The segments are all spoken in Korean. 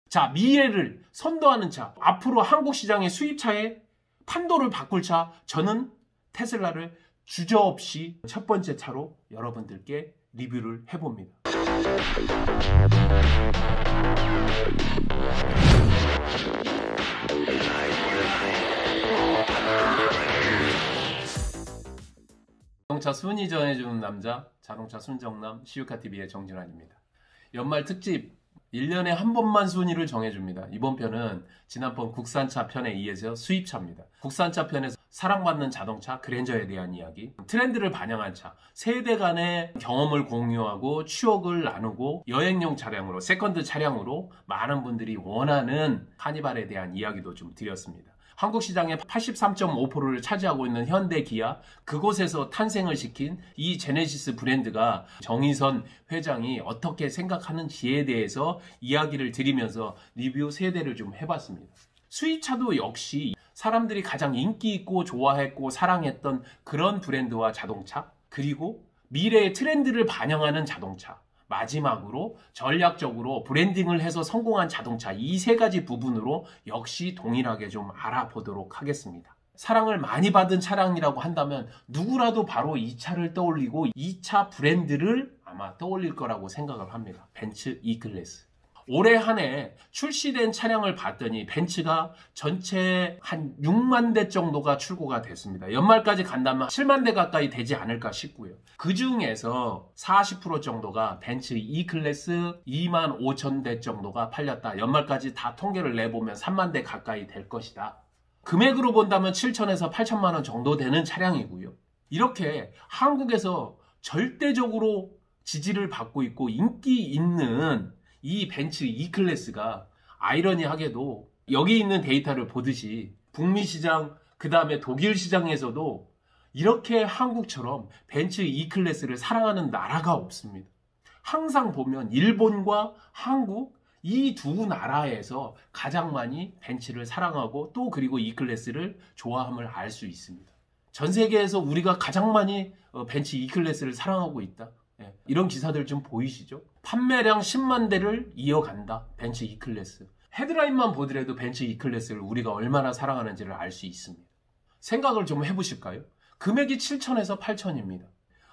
자, 미래를 선도하는 차, 앞으로 한국 시장의 수입차의 판도를 바꿀 차, 저는 테슬라를 주저없이 첫 번째 차로 여러분들께 리뷰를 해봅니다. 자동차 순위 전해주는 남자, 자동차 순정남, 시우카TV의 정준환입니다. 연말 특집 1년에 한 번만 순위를 정해줍니다. 이번 편은 지난번 국산차 편에 이어서 수입차입니다. 국산차 편에서 사랑받는 자동차 그랜저에 대한 이야기, 트렌드를 반영한 차, 세대 간의 경험을 공유하고 추억을 나누고 여행용 차량으로, 세컨드 차량으로 많은 분들이 원하는 카니발에 대한 이야기도 좀 드렸습니다. 한국 시장의 83.5%를 차지하고 있는 현대, 기아, 그곳에서 탄생을 시킨 이 제네시스 브랜드가 정의선 회장이 어떻게 생각하는지에 대해서 이야기를 드리면서 리뷰 3대를 좀 해봤습니다. 수입차도 역시 사람들이 가장 인기 있고 좋아했고 사랑했던 그런 브랜드와 자동차, 그리고 미래의 트렌드를 반영하는 자동차, 마지막으로 전략적으로 브랜딩을 해서 성공한 자동차, 이 3가지 부분으로 역시 동일하게 좀 알아보도록 하겠습니다. 사랑을 많이 받은 차량이라고 한다면 누구라도 바로 이 차를 떠올리고 이 차 브랜드를 아마 떠올릴 거라고 생각을 합니다. 벤츠 E클래스. 올해 한 해 출시된 차량을 봤더니 벤츠가 전체 한 6만 대 정도가 출고가 됐습니다. 연말까지 간다면 7만 대 가까이 되지 않을까 싶고요. 그 중에서 40% 정도가 벤츠 E클래스 2만 5천 대 정도가 팔렸다. 연말까지 다 통계를 내보면 3만 대 가까이 될 것이다. 금액으로 본다면 7천에서 8천만 원 정도 되는 차량이고요. 이렇게 한국에서 절대적으로 지지를 받고 있고 인기 있는 이 벤츠 E클래스가 아이러니하게도 여기 있는 데이터를 보듯이 북미 시장, 그 다음에 독일 시장에서도 이렇게 한국처럼 벤츠 E클래스를 사랑하는 나라가 없습니다. 항상 보면 일본과 한국 이 두 나라에서 가장 많이 벤츠를 사랑하고 또 그리고 E클래스를 좋아함을 알 수 있습니다. 전 세계에서 우리가 가장 많이 벤츠 E클래스를 사랑하고 있다. 이런 기사들 좀 보이시죠? 판매량 10만 대를 이어간다. 벤츠 E클래스. 헤드라인만 보더라도 벤츠 E클래스를 우리가 얼마나 사랑하는지를 알 수 있습니다. 생각을 좀 해보실까요? 금액이 7천에서 8천입니다.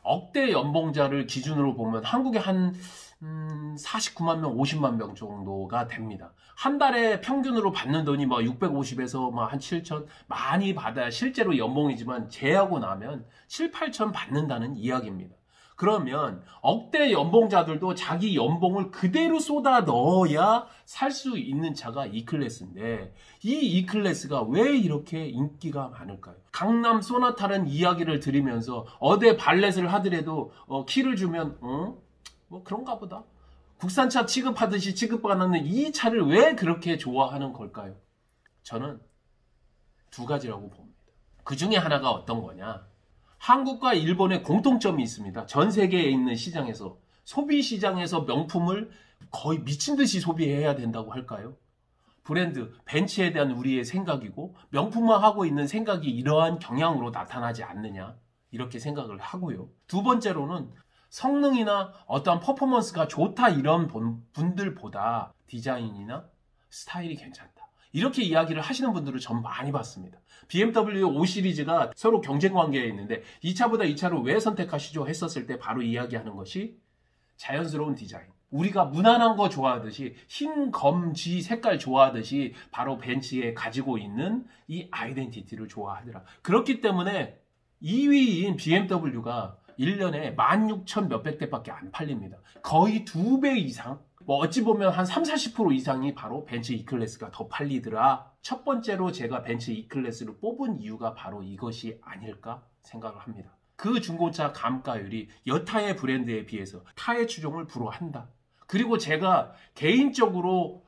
억대 연봉자를 기준으로 보면 한국에 한 49만 명, 50만 명 정도가 됩니다. 한 달에 평균으로 받는 돈이 650에서 한 7천, 많이 받아야 실제로 연봉이지만 제하고 나면 7, 8천 받는다는 이야기입니다. 그러면 억대 연봉자들도 자기 연봉을 그대로 쏟아 넣어야 살 수 있는 차가 E클래스인데 이 E클래스가 왜 이렇게 인기가 많을까요? 강남 소나타라는 이야기를 들으면서 어디 발렛을 하더라도 키를 주면 뭐 그런가 보다. 국산차 취급하듯이 취급받는 이 차를 왜 그렇게 좋아하는 걸까요? 저는 두 가지라고 봅니다. 그 중에 하나가 어떤 거냐? 한국과 일본의 공통점이 있습니다. 전 세계에 있는 시장에서, 소비 시장에서 명품을 거의 미친 듯이 소비해야 된다고 할까요? 브랜드, 벤츠에 대한 우리의 생각이고 명품화하고 있는 생각이 이러한 경향으로 나타나지 않느냐, 이렇게 생각을 하고요. 두 번째로는 성능이나 어떠한 퍼포먼스가 좋다 이런 분들보다 디자인이나 스타일이 괜찮다, 이렇게 이야기를 하시는 분들을 전 많이 봤습니다. BMW 5 시리즈가 서로 경쟁 관계에 있는데 이 차보다 이 차를 왜 선택하시죠 했었을 때 바로 이야기하는 것이 자연스러운 디자인. 우리가 무난한 거 좋아하듯이 흰 검지 색깔 좋아하듯이 바로 벤츠에 가지고 있는 이 아이덴티티를 좋아하더라. 그렇기 때문에 2위인 BMW가 1년에 16,000 몇백 대밖에 안 팔립니다. 거의 2배 이상, 어찌 보면 한 30-40% 이상이 바로 벤츠 E클래스가 더 팔리더라. 첫 번째로 제가 벤츠 E클래스를 뽑은 이유가 바로 이것이 아닐까 생각을 합니다. 그 중고차 감가율이 여타의 브랜드에 비해서 타의 추종을 불허한다. 그리고 제가 개인적으로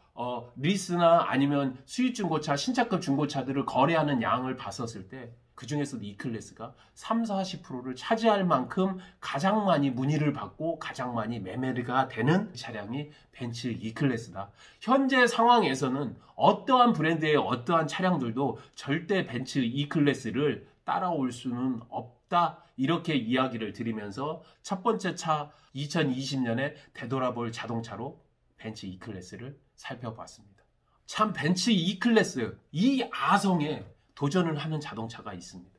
리스나 아니면 수입 중고차, 신차급 중고차들을 거래하는 양을 봤었을 때 그 중에서도 E클래스가 30-40%를 차지할 만큼 가장 많이 문의를 받고 가장 많이 매매가 되는 차량이 벤츠 E클래스다. 현재 상황에서는 어떠한 브랜드의 어떠한 차량들도 절대 벤츠 E클래스를 따라올 수는 없다. 이렇게 이야기를 드리면서 첫 번째 차 2020년에 되돌아볼 자동차로 벤츠 E클래스를 살펴봤습니다. 참 벤츠 E클래스 이 아성에 도전을 하는 자동차가 있습니다.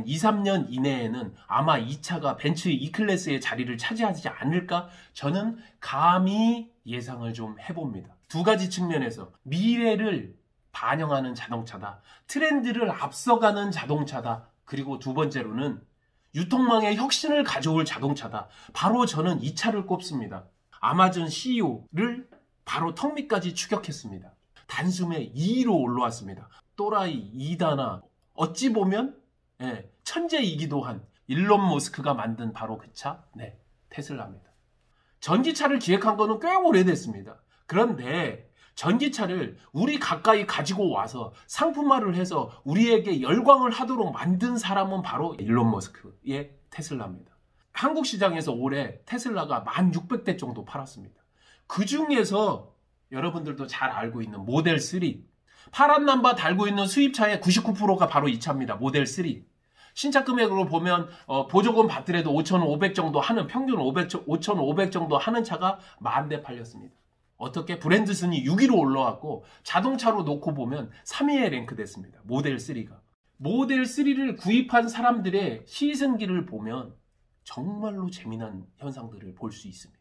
2, 3년 이내에는 아마 이 차가 벤츠 E클래스의 자리를 차지하지 않을까 저는 감히 예상을 좀 해봅니다. 두 가지 측면에서 미래를 반영하는 자동차다. 트렌드를 앞서가는 자동차다. 그리고 두 번째로는 유통망의 혁신을 가져올 자동차다. 바로 저는 이 차를 꼽습니다. 아마존 CEO를 바로 턱 밑까지 추격했습니다. 단숨에 2위로 올라왔습니다. 또라이 2단아 어찌 보면 천재이기도 한 일론 머스크가 만든 바로 그 차, 테슬라입니다. 전기차를 기획한 거는 꽤 오래됐습니다. 그런데 전기차를 우리 가까이 가지고 와서 상품화를 해서 우리에게 열광을 하도록 만든 사람은 바로 일론 머스크의 테슬라입니다. 한국 시장에서 올해 테슬라가 1,600대 정도 팔았습니다. 그 중에서 여러분들도 잘 알고 있는 모델 3, 파란 남바 달고 있는 수입차의 99%가 바로 이 차입니다. 모델 3. 신차 금액으로 보면 보조금 받더라도 5,500 정도 하는 평균 5,500 정도 하는 차가 10,000대 팔렸습니다. 어떻게 브랜드 순위 6위로 올라왔고 자동차로 놓고 보면 3위에 랭크됐습니다. 모델 3가. 모델 3를 구입한 사람들의 시승기를 보면 정말로 재미난 현상들을 볼 수 있습니다.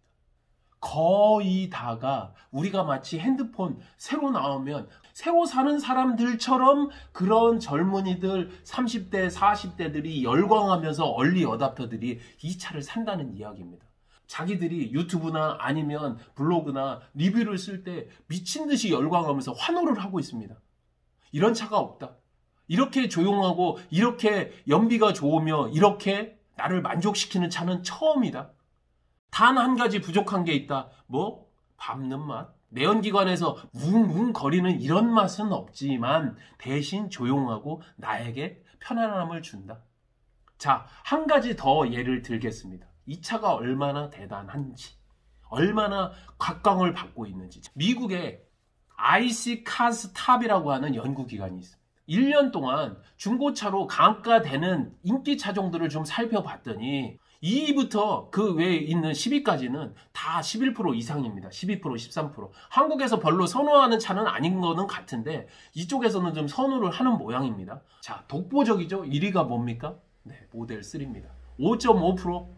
거의 다가 우리가 마치 핸드폰 새로 나오면 새로 사는 사람들처럼 그런 젊은이들 30대 40대들이 열광하면서 얼리 어답터들이 이 차를 산다는 이야기입니다. 자기들이 유튜브나 아니면 블로그나 리뷰를 쓸 때 미친 듯이 열광하면서 환호를 하고 있습니다. 이런 차가 없다. 이렇게 조용하고 이렇게 연비가 좋으며 이렇게 나를 만족시키는 차는 처음이다. 단 한 가지 부족한 게 있다. 뭐? 밟는 맛? 내연기관에서 웅웅 거리는 이런 맛은 없지만 대신 조용하고 나에게 편안함을 준다. 자, 한 가지 더 예를 들겠습니다. 이 차가 얼마나 대단한지, 얼마나 각광을 받고 있는지. 미국의 ICCARS탑이라고 하는 연구기관이 있습니다. 1년 동안 중고차로 강가되는 인기 차종들을 좀 살펴봤더니 2위부터 그 외에 있는 10위까지는 다 11% 이상입니다. 12%, 13%. 한국에서 별로 선호하는 차는 아닌 거는 같은데 이쪽에서는 좀 선호를 하는 모양입니다. 자, 독보적이죠? 1위가 뭡니까? 모델 3입니다. 5.5%.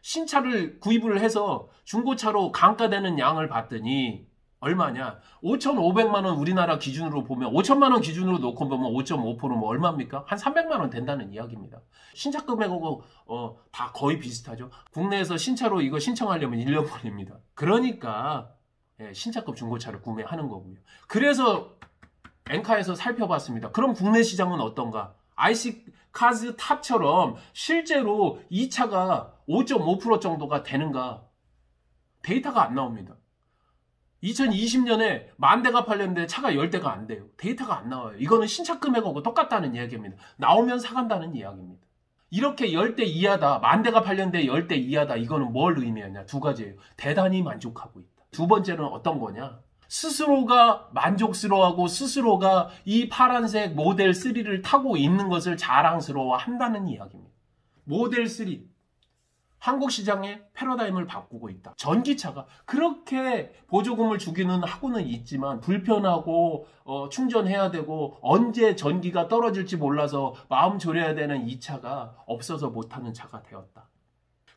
신차를 구입을 해서 중고차로 강가되는 양을 봤더니 얼마냐? 5,500만 원 우리나라 기준으로 보면 5천만 원 기준으로 놓고 보면 5.5%면 얼마입니까? 한 300만 원 된다는 이야기입니다. 신차 금액하고 다 거의 비슷하죠. 국내에서 신차로 이거 신청하려면 1년 걸립니다. 그러니까 신차급 중고차를 구매하는 거고요. 그래서 엔카에서 살펴봤습니다. 그럼 국내 시장은 어떤가? ICCARS탑처럼 실제로 이 차가 5.5% 정도가 되는가? 데이터가 안 나옵니다. 2020년에 10,000대가 팔렸는데 차가 10대가 안 돼요. 데이터가 안 나와요. 이거는 신차 금액하고 똑같다는 이야기입니다. 나오면 사간다는 이야기입니다. 이렇게 10대 이하다, 10,000대가 팔렸는데 10대 이하다, 이거는 뭘 의미하냐? 두 가지예요. 대단히 만족하고 있다. 두 번째는 어떤 거냐? 스스로가 만족스러워하고 스스로가 이 파란색 모델 3를 타고 있는 것을 자랑스러워 한다는 이야기입니다. 모델 3. 한국 시장의 패러다임을 바꾸고 있다. 전기차가 그렇게 보조금을 주기는 하고는 있지만 불편하고 충전해야 되고 언제 전기가 떨어질지 몰라서 마음 졸여야 되는 이 차가 없어서 못하는 차가 되었다.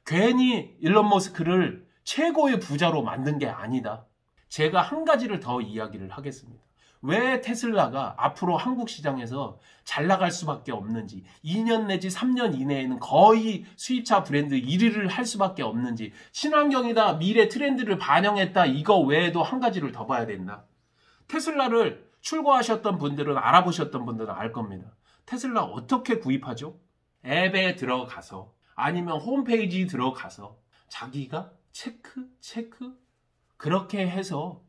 괜히 일론 머스크를 최고의 부자로 만든 게 아니다. 제가 한 가지를 더 이야기를 하겠습니다. 왜 테슬라가 앞으로 한국 시장에서 잘 나갈 수밖에 없는지, 2년 내지 3년 이내에는 거의 수입차 브랜드 1위를 할 수밖에 없는지, 친환경이다, 미래 트렌드를 반영했다, 이거 외에도 한 가지를 더 봐야 된다. 테슬라를 출고하셨던 분들은, 알아보셨던 분들은 알 겁니다. 테슬라 어떻게 구입하죠? 앱에 들어가서 아니면 홈페이지 들어가서 자기가 체크 그렇게 해서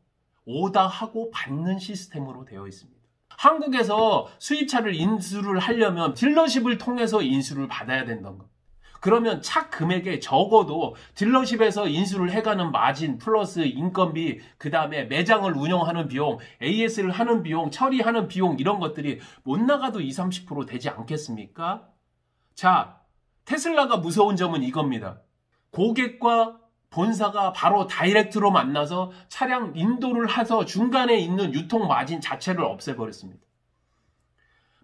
오다하고 받는 시스템으로 되어 있습니다. 한국에서 수입차를 인수를 하려면 딜러십을 통해서 인수를 받아야 된다는 것. 그러면 차 금액에 적어도 딜러십에서 인수를 해가는 마진 플러스 인건비, 그 다음에 매장을 운영하는 비용, AS를 하는 비용, 처리하는 비용 이런 것들이 못 나가도 20, 30% 되지 않겠습니까? 자, 테슬라가 무서운 점은 이겁니다. 고객과 본사가 바로 다이렉트로 만나서 차량 인도를 해서 중간에 있는 유통 마진 자체를 없애버렸습니다.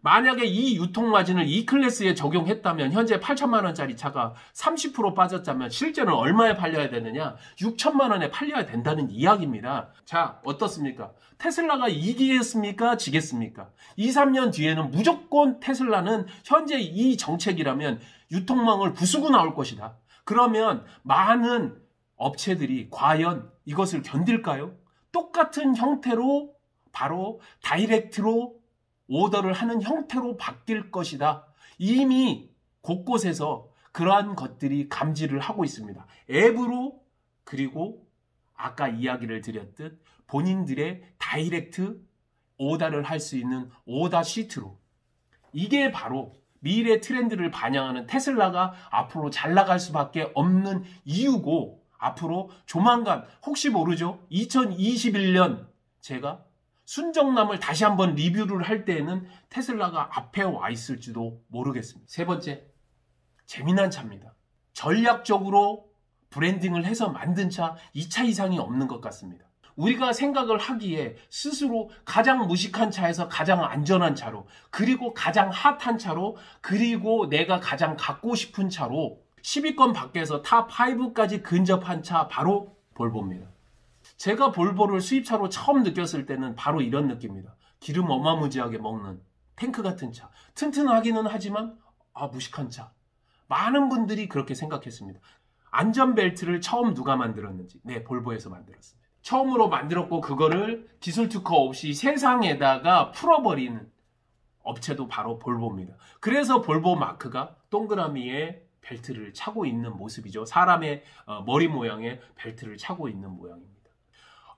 만약에 이 유통 마진을 E클래스에 적용했다면 현재 8천만 원짜리 차가 30% 빠졌다면 실제는 얼마에 팔려야 되느냐? 6천만 원에 팔려야 된다는 이야기입니다. 자, 어떻습니까? 테슬라가 이기겠습니까? 지겠습니까? 2, 3년 뒤에는 무조건 테슬라는 현재 이 정책이라면 유통망을 부수고 나올 것이다. 그러면 많은 업체들이 과연 이것을 견딜까요? 똑같은 형태로 바로 다이렉트로 오더를 하는 형태로 바뀔 것이다. 이미 곳곳에서 그러한 것들이 감지를 하고 있습니다. 앱으로, 그리고 아까 이야기를 드렸듯 본인들의 다이렉트 오더를 할 수 있는 오더 시트로. 이게 바로 미래 트렌드를 반영하는 테슬라가 앞으로 잘 나갈 수밖에 없는 이유고, 앞으로 조만간 혹시 모르죠? 2021년 제가 순정남을 다시 한번 리뷰를 할 때에는 테슬라가 앞에 와 있을지도 모르겠습니다. 세 번째, 재미난 차입니다. 전략적으로 브랜딩을 해서 만든 차, 이 차 이상이 없는 것 같습니다. 우리가 생각을 하기에 스스로 가장 무식한 차에서 가장 안전한 차로, 그리고 가장 핫한 차로, 그리고 내가 가장 갖고 싶은 차로 10위권 밖에서 탑5까지 근접한 차, 바로 볼보입니다. 제가 볼보를 수입차로 처음 느꼈을 때는 바로 이런 느낌입니다. 기름 어마무지하게 먹는 탱크 같은 차. 튼튼하기는 하지만 무식한 차. 많은 분들이 그렇게 생각했습니다. 안전벨트를 처음 누가 만들었는지. 네, 볼보에서 만들었습니다. 처음으로 만들었고 그거를 기술 특허 없이 세상에다가 풀어버리는 업체도 바로 볼보입니다. 그래서 볼보 마크가 동그라미에 벨트를 차고 있는 모습이죠. 사람의 머리 모양의 벨트를 차고 있는 모양입니다.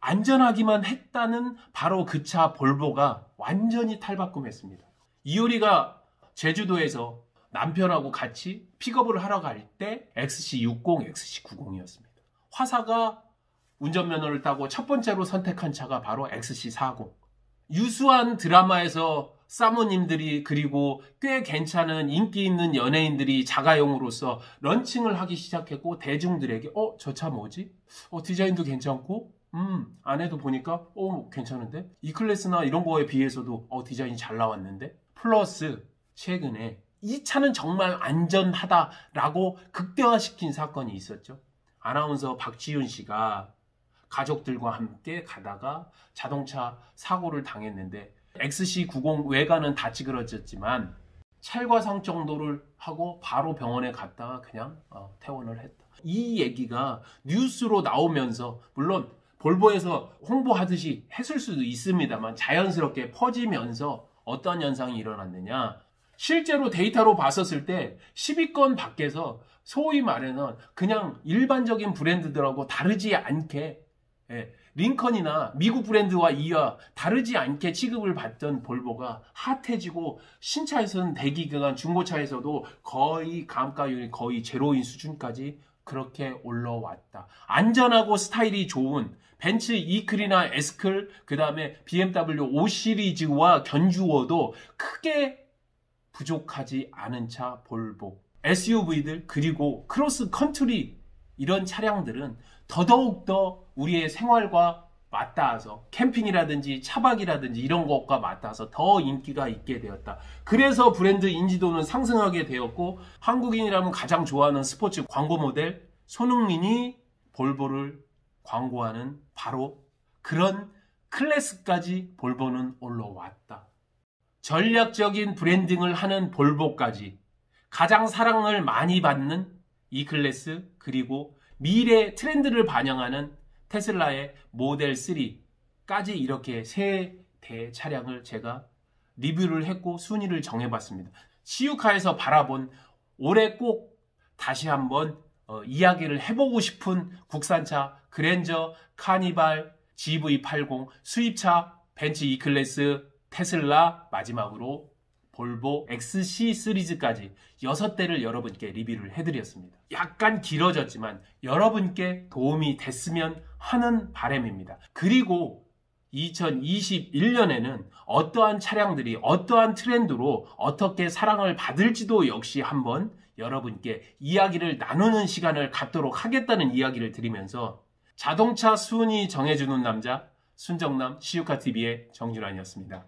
안전하기만 했다는 바로 그 차 볼보가 완전히 탈바꿈했습니다. 이효리가 제주도에서 남편하고 같이 픽업을 하러 갈 때 XC60, XC90이었습니다. 화사가 운전면허를 따고 첫 번째로 선택한 차가 바로 XC40. 유수한 드라마에서 사모님들이, 그리고 꽤 괜찮은 인기 있는 연예인들이 자가용으로서 런칭을 하기 시작했고, 대중들에게 저 차 뭐지? 디자인도 괜찮고, 안에도 보니까 괜찮은데? E클래스나 이런 거에 비해서도 디자인이 잘 나왔는데? 플러스 최근에 이 차는 정말 안전하다라고 극대화시킨 사건이 있었죠. 아나운서 박지윤 씨가 가족들과 함께 가다가 자동차 사고를 당했는데 XC90 외관은 다 찌그러졌지만 찰과상 정도를 하고 바로 병원에 갔다가 그냥 퇴원을 했다. 이 얘기가 뉴스로 나오면서, 물론 볼보에서 홍보하듯이 했을 수도 있습니다만 자연스럽게 퍼지면서 어떤 현상이 일어났느냐. 실제로 데이터로 봤었을 때 10위권 밖에서 소위 말해는 그냥 일반적인 브랜드들하고 다르지 않게, 링컨이나 미국 브랜드와 이와 다르지 않게 취급을 받던 볼보가 핫해지고, 신차에서는 대기기간, 중고차에서도 거의 감가율이 거의 제로인 수준까지 그렇게 올라왔다. 안전하고 스타일이 좋은 벤츠 E클이나 S클, 그 다음에 BMW 5 시리즈와 견주어도 크게 부족하지 않은 차 볼보. SUV들, 그리고 크로스 컨트리 이런 차량들은 더더욱더 우리의 생활과 맞닿아서, 캠핑이라든지 차박이라든지 이런 것과 맞닿아서 더 인기가 있게 되었다. 그래서 브랜드 인지도는 상승하게 되었고, 한국인이라면 가장 좋아하는 스포츠 광고 모델 손흥민이 볼보를 광고하는 바로 그런 클래스까지 볼보는 올라왔다. 전략적인 브랜딩을 하는 볼보까지 가장 사랑을 많이 받는 E클래스, 그리고 미래 트렌드를 반영하는 테슬라의 모델 3까지 이렇게 세 대 차량을 제가 리뷰를 했고 순위를 정해봤습니다. 시유카에서 바라본 올해 꼭 다시 한번 이야기를 해보고 싶은 국산차 그랜저, 카니발, GV80, 수입차, 벤츠 E클래스, 테슬라, 마지막으로 볼보 XC 시리즈까지 6대를 여러분께 리뷰를 해드렸습니다. 약간 길어졌지만 여러분께 도움이 됐으면 하는 바람입니다. 그리고 2021년에는 어떠한 차량들이 어떠한 트렌드로 어떻게 사랑을 받을지도 역시 한번 여러분께 이야기를 나누는 시간을 갖도록 하겠다는 이야기를 드리면서 자동차 순위 정해주는 남자 순정남 시유카TV의 정준환이었습니다.